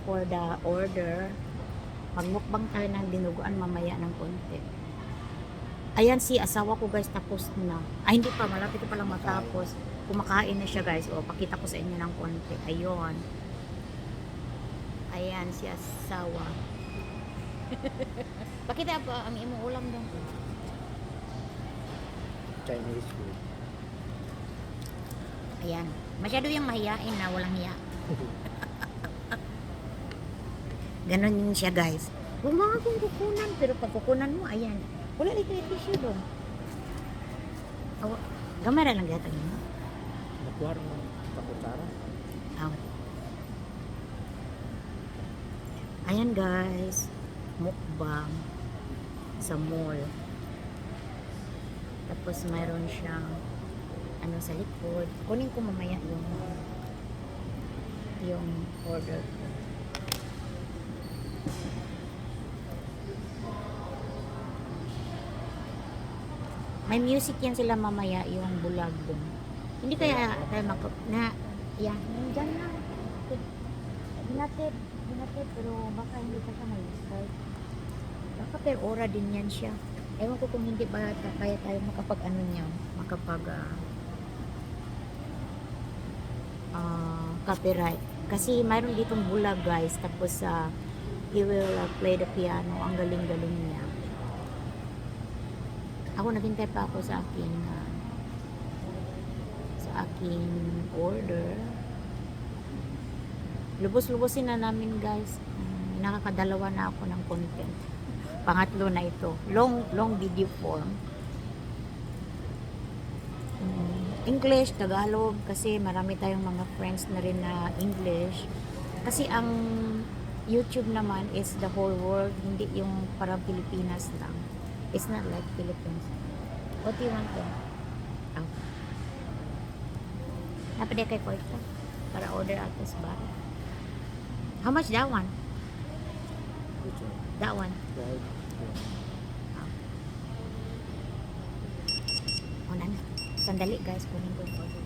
for the order. Magmukbang tayo ng dinuguan mamaya ng konti. Ayan si asawa ko guys, tapos na. Ay hindi pa, malapit pa lang matapos. Kumakain na siya guys. O, pakita ko sa inyo ng konti. Ayun. Ayan si asawa. Pakita pa ang imong ulam dong. Chinese food. Ayan. Masyado yung mahiyain na walang hiya. Ganon yun siya guys. Kung mga kung kukunan, pero pag kukunan mo, ayan. Wala dito yung tissue doon. Gamara lang gata mo. Nakuha rin sa kutsara. Ayan guys. Mukbang. Sa mall. Tapos mayroon siyang ano sa likod. Kunin ko mamaya yung order ko. May music yan sila mamaya, yung bulag dun. Hindi kaya tayo yan, nandyan na. Hinatid, pero baka hindi pa siya mag-start. Baka per ora din yan siya. Ewan ko kung hindi ba kaya tayo makapag-ano niya, copyright. Kasi mayroon ditong bulag guys, tapos he will play the piano. Ang galing-galing niya. Ako naghintay pa ako sa aking order. Lubos-lubosin na namin guys. Nakakadalawa na ako ng content. Pangatlo na ito. Long video form. English, Tagalog, kasi marami tayong mga friends na rin na English. Kasi ang YouTube naman is the whole world, hindi yung parang Pilipinas lang. It's not like Philippines. What do you want then? Oh. Napade kay ko ito para order at this bar. How much that one? Which one? That one. Right. Oh, na. Sandali guys, kunin ko yung order.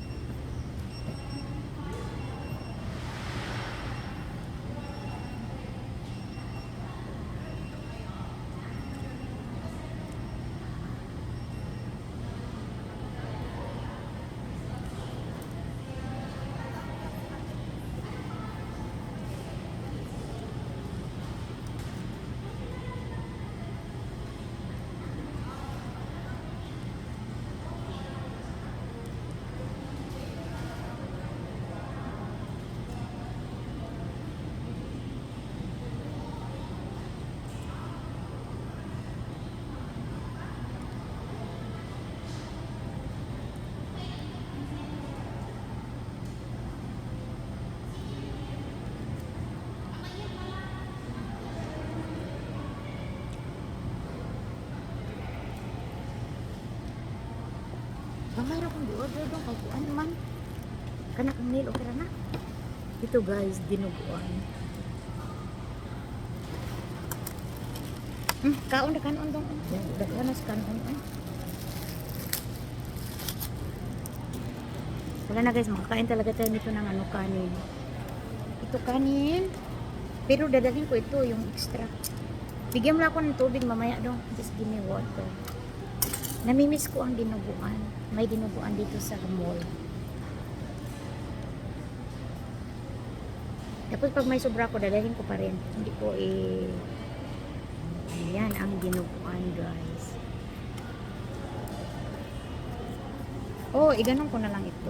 Gamay ra kong di-order dong kay kuan man. Kana kang meal okay ra na. Ito guys, dinuguan. Kaon na kanon dong. Daghan na sa kanon. Wala na guys, makakain talaga tayo nito ng kanin. Ito kanin. Pero dadalhin ko ito, yung extra. Bigyan mo lang ako ng tubig mamaya dong. Just give me water. Namimiss ko ang dinuguan. May dinuguan dito sa mall. Tapos pag may sobra ko, dadalhin ko pa rin. Hindi ko Ayan ang dinuguan guys. Oh, iganon ko na lang ito.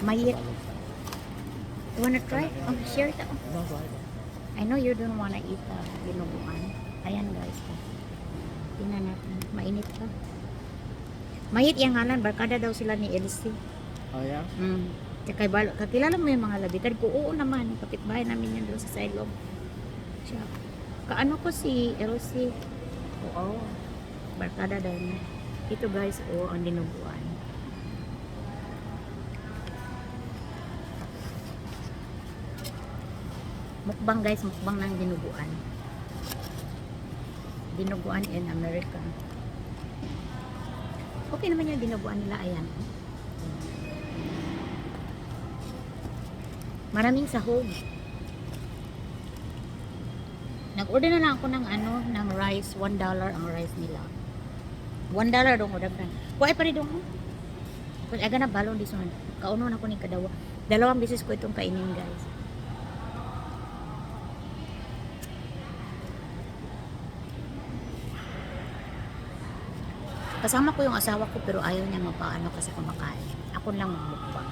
Mayit. You wanna try? Oh, share ito. I know you don't wanna eat dinuguan. Ayan guys. Tingnan natin. Mainit pa. Mayit yung hanan. Barkada daw sila ni Elsie. Oh, yeah? Kakilala mo yung mga labitan ko? Oo naman. Kapitbahay namin yan doon sa Silog. Siya. Kaano ko si Elsie? Oo. Barkada daw niya. Ito guys, ang dinuguan. Mukbang guys, mukbang ng dinuguan. Dinuguan in America. Okay naman yung dinuguan nila, ayan. Maraming sahog. Nag-order na lang ako ng ng rice. $1 ang rice nila. $1 dong order kan. Kuha pa rin dong. Kung aga na balon this one. Kauno na ko ni kadawa. Dalawang beses ko itong kainin, guys. Kasama ko yung asawa ko pero ayaw niya mapaano kasi kumakain. Ako lang magmukbang.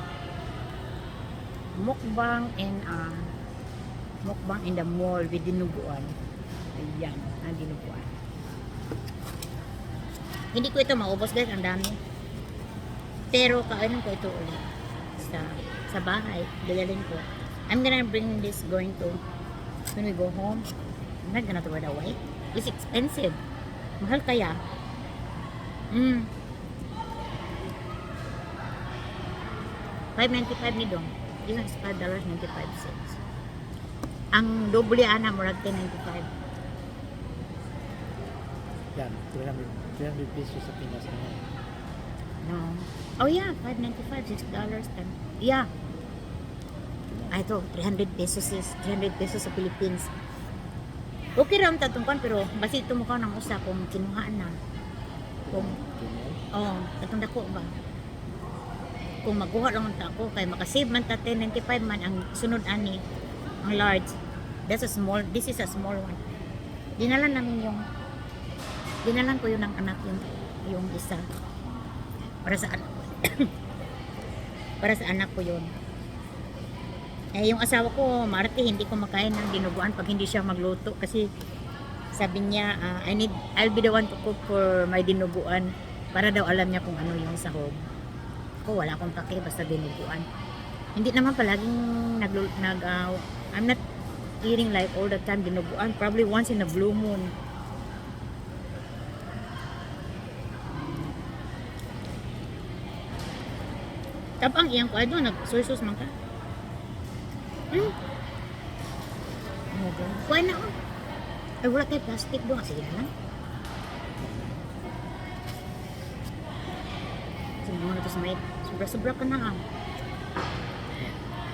Mukbang in the mall with dinuguan. Ayan, ang dinuguan. Hindi ko ito maubos guys, ang dami. Pero kainan ko ito ulit sa bahay. Dadalhin ko. I'm gonna bring this going to when we go home. I'm not gonna throw it away. It's expensive. Mahal kaya. $5.95 ni dong. This is $5.95. Ang doble ana murag $10.95. Yan, 300 pesos sa Pinas naman. No. Oh yeah, $5.95, $6 then. Yeah. Ay ito, 300 pesos is 300 pesos sa Philippines. Okay ram tatungkan pero basi ito mukha ng usa kung kinuhaan na. Kung katong dako ba? Kung maguha lang ta ako kay makasave man ta $10.95 man ang sunod ani ang large. This is a small one. Dinalan ko yun ng anak yung isa. Para sa anak para sa anak ko yun. Eh yung asawa ko, Marte, hindi ko makain ng dinuguan pag hindi siya magluto kasi sabi niya, I'll be the one to cook for my dinuguan para daw alam niya kung ano yung sahog. Ako wala akong pake basta dinuguan. Hindi naman palaging I'm not eating like all the time dinuguan, probably once in a blue moon. Tapang iyang ko, doon, nag-soy-sauce man ka. Kuha na ako. Ay, wala tayo plastic doon. Sige na lang. Sige mo na ito sa may sobra-sobra ka na ah.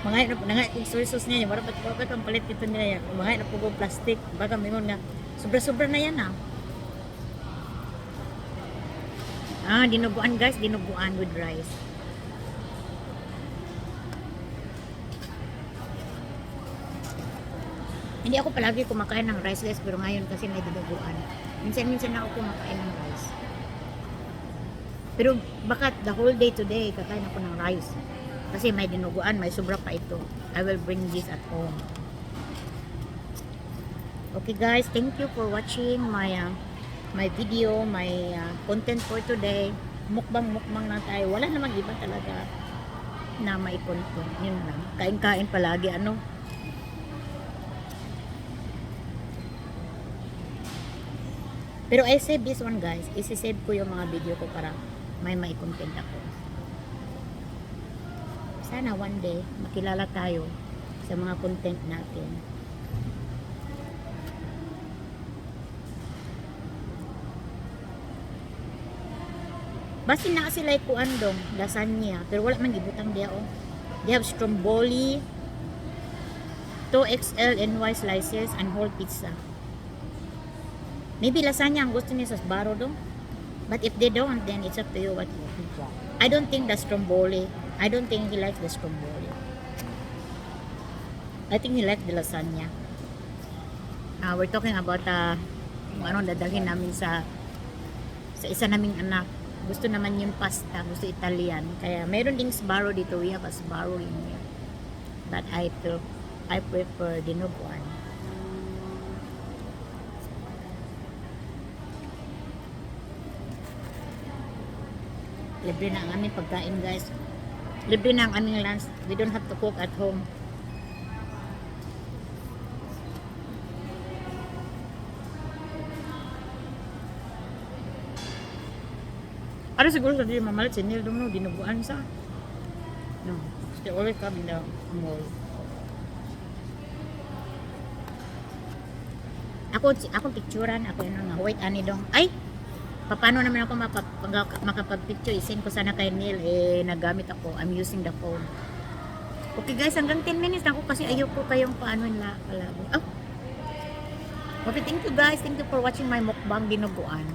Mga yung soy-sauce niya, wala pa kang palit ito nila yan. Mga na po plastic. Baka mingon nga, sobra-sobra na yan ah. Dinuguan guys, dinuguan with rice. Hindi ako palagi kumakain ng rice guys, pero ngayon kasi may dinuguan. Minsan-minsan na ako kumakain ng rice. Pero baka the whole day today kakain ako ng rice. Kasi may dinuguan, may sobra pa ito. I will bring this at home. Okay guys, thank you for watching my video, my content for today. Mukbang na tayo. Wala namang iba talaga na may content. Yun lang. Kain-kain palagi ano. Pero I save this one guys. Isi-save ko yung mga video ko para may content ako. Sana one day makilala tayo sa mga content natin. Basta na sila kuan dong lasagna, pero wala man gibutang diya oh. They have stromboli, 2XL NY slices and whole pizza. Maybe lasagna ang gusto niya sa Sbarro dong. But if they don't, then it's up to you what you want. I don't think the stromboli. I don't think he likes the stromboli. I think he likes the lasagna. We're talking about kung anong dadalhin namin sa isa naming anak. Gusto naman yung pasta, gusto Italian. Kaya meron ding Sbarro dito. We have a Sbarro in here. But I prefer dinuguan. Libre na ang aming pagkain guys. Libre na ang aming lunch. We don't have to cook at home. Ano siguro sa di mamalit si Neil dong no, dinuguan sa. No, they always come in the mall. Ako picturean, ako yun nga, wait ani dong. Ay! Paano naman ako makapag-picture? Isend ko sana kay Neil, nagamit ako. I'm using the phone. Okay guys, hanggang 10 minutes na ako kasi ayoko kayong paano na palagi. Oh. Okay, thank you guys. Thank you for watching my mukbang dinuguan.